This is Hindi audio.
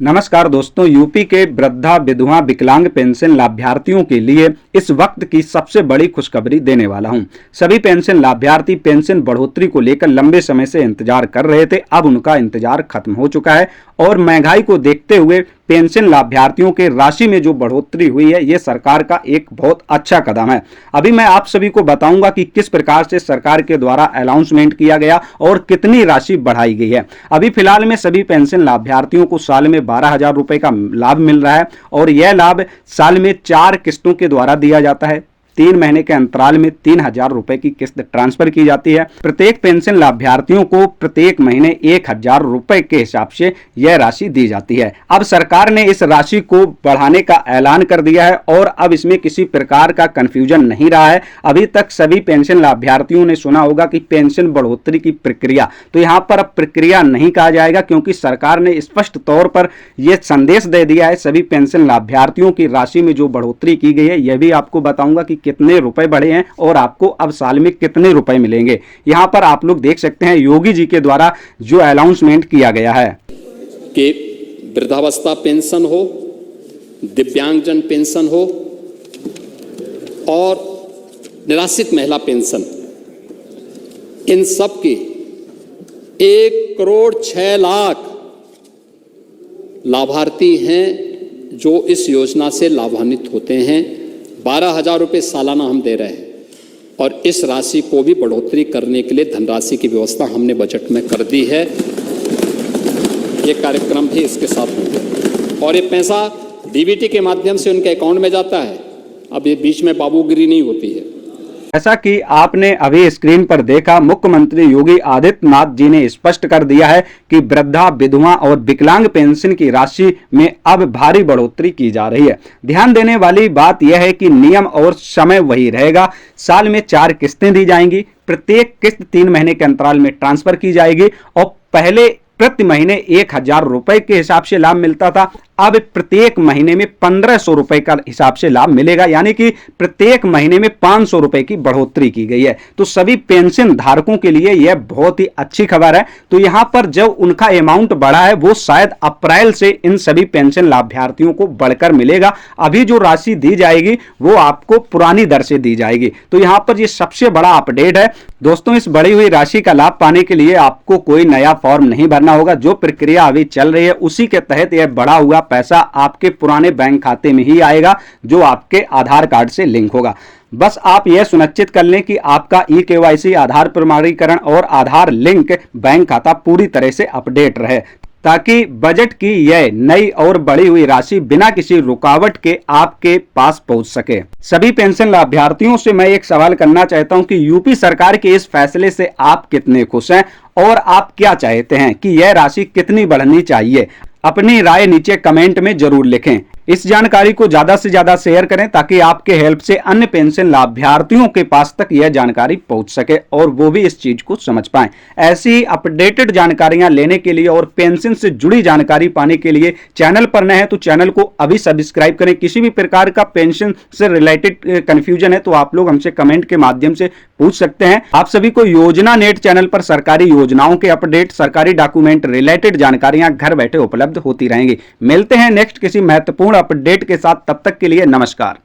नमस्कार दोस्तों, यूपी के वृद्धा विधवा विकलांग पेंशन लाभार्थियों के लिए इस वक्त की सबसे बड़ी खुशखबरी देने वाला हूं। सभी पेंशन लाभार्थी पेंशन बढ़ोतरी को लेकर लंबे समय से इंतजार कर रहे थे। अब उनका इंतजार खत्म हो चुका है और महंगाई को देखते हुए पेंशन लाभार्थियों के राशि में जो बढ़ोतरी हुई है, ये सरकार का एक बहुत अच्छा कदम है। अभी मैं आप सभी को बताऊंगा कि किस प्रकार से सरकार के द्वारा अनाउंसमेंट किया गया और कितनी राशि बढ़ाई गई है। अभी फिलहाल में सभी पेंशन लाभार्थियों को साल में 12,000 रुपए का लाभ मिल रहा है और यह लाभ साल में 4 किस्तों के द्वारा दिया जाता है। 3 महीने के अंतराल में 3,000 रुपए की किस्त ट्रांसफर की जाती है। प्रत्येक पेंशन लाभार्थियों को प्रत्येक महीने 1,000 रुपए के हिसाब से यह राशि दी जाती है। अब सरकार ने इस राशि को बढ़ाने का ऐलान कर दिया है और अब इसमें किसी प्रकार का कंफ्यूजन नहीं रहा है। अभी तक सभी पेंशन लाभार्थियों ने सुना होगा कि पेंशन बढ़ोतरी की प्रक्रिया, तो यहां पर अब प्रक्रिया नहीं कहा जाएगा, क्योंकि सरकार ने स्पष्ट तौर पर यह संदेश दे दिया है सभी पेंशन लाभार्थियों की राशि में जो बढ़ोतरी की गई है। यह भी आपको बताऊंगा कि कितने रुपए बढ़े हैं और आपको अब साल में कितने रुपए मिलेंगे। यहां पर आप लोग देख सकते हैं योगी जी के द्वारा जो अनाउंसमेंट किया गया है कि वृद्धावस्था पेंशन हो, दिव्यांगजन पेंशन हो और निराश्रित महिला पेंशन, इन सब की 1,06,00,000 लाभार्थी हैं जो इस योजना से लाभान्वित होते हैं। 12,000 रुपये सालाना हम दे रहे हैं और इस राशि को भी बढ़ोतरी करने के लिए धनराशि की व्यवस्था हमने बजट में कर दी है। ये कार्यक्रम भी इसके साथ होंगे और ये पैसा डीबीटी के माध्यम से उनके अकाउंट में जाता है। अब ये बीच में बाबूगिरी नहीं होती है। जैसा कि आपने अभी स्क्रीन पर देखा, मुख्यमंत्री योगी आदित्यनाथ जी ने स्पष्ट कर दिया है कि वृद्धा विधवा और विकलांग पेंशन की राशि में अब भारी बढ़ोतरी की जा रही है। ध्यान देने वाली बात यह है कि नियम और समय वही रहेगा। साल में 4 किस्तें दी जाएंगी। प्रत्येक किस्त 3 महीने के अंतराल में ट्रांसफर की जाएगी और पहले प्रति महीने 1,000 रुपए के हिसाब से लाभ मिलता था। अब प्रत्येक महीने में 1,500 रुपए का हिसाब से लाभ मिलेगा, यानी कि प्रत्येक महीने में 500 रुपए की बढ़ोतरी की गई है। तो सभी पेंशन धारकों के लिए यह बहुत ही अच्छी खबर है। तो यहां पर जो उनका अमाउंट बढ़ा है वो शायद अप्रैल से इन सभी पेंशन लाभार्थियों को बढ़कर मिलेगा। अभी जो राशि दी जाएगी वो आपको पुरानी दर से दी जाएगी। तो यहां पर ये सबसे बड़ा अपडेट है दोस्तों। इस बढ़ी हुई राशि का लाभ पाने के लिए आपको कोई नया फॉर्म नहीं भरना होगा। जो प्रक्रिया अभी चल रही है उसी के तहत यह बढ़ा हुआ पैसा आपके पुराने बैंक खाते में ही आएगा, जो आपके आधार कार्ड से लिंक होगा। बस आप यह सुनिश्चित कर लें कि आपका ई-केवाईसी, आधार प्रमाणीकरण और आधार लिंक बैंक खाता पूरी तरह से अपडेट रहे, ताकि बजट की यह नई और बढ़ी हुई राशि बिना किसी रुकावट के आपके पास पहुंच सके। सभी पेंशन लाभार्थियों से मैं एक सवाल करना चाहता हूं कि यूपी सरकार के इस फैसले से आप कितने खुश हैं और आप क्या चाहते हैं कि यह राशि कितनी बढ़नी चाहिए? अपनी राय नीचे कमेंट में जरूर लिखें। इस जानकारी को ज्यादा से ज्यादा शेयर करें ताकि आपके हेल्प से अन्य पेंशन लाभार्थियों के पास तक यह जानकारी पहुंच सके और वो भी इस चीज को समझ पाएं। ऐसी ही अपडेटेड जानकारियां लेने के लिए और पेंशन से जुड़ी जानकारी पाने के लिए चैनल पर नए हैं तो चैनल को अभी सब्सक्राइब करें। किसी भी प्रकार का पेंशन से रिलेटेड कंफ्यूजन है तो आप लोग हमसे कमेंट के माध्यम से पूछ सकते हैं। आप सभी को योजना नेट चैनल पर सरकारी योजनाओं के अपडेट, सरकारी डॉक्यूमेंट रिलेटेड जानकारियां घर बैठे उपलब्ध होती रहेंगी। मिलते हैं नेक्स्ट किसी महत्वपूर्ण अपडेट के साथ। तब तक के लिए नमस्कार।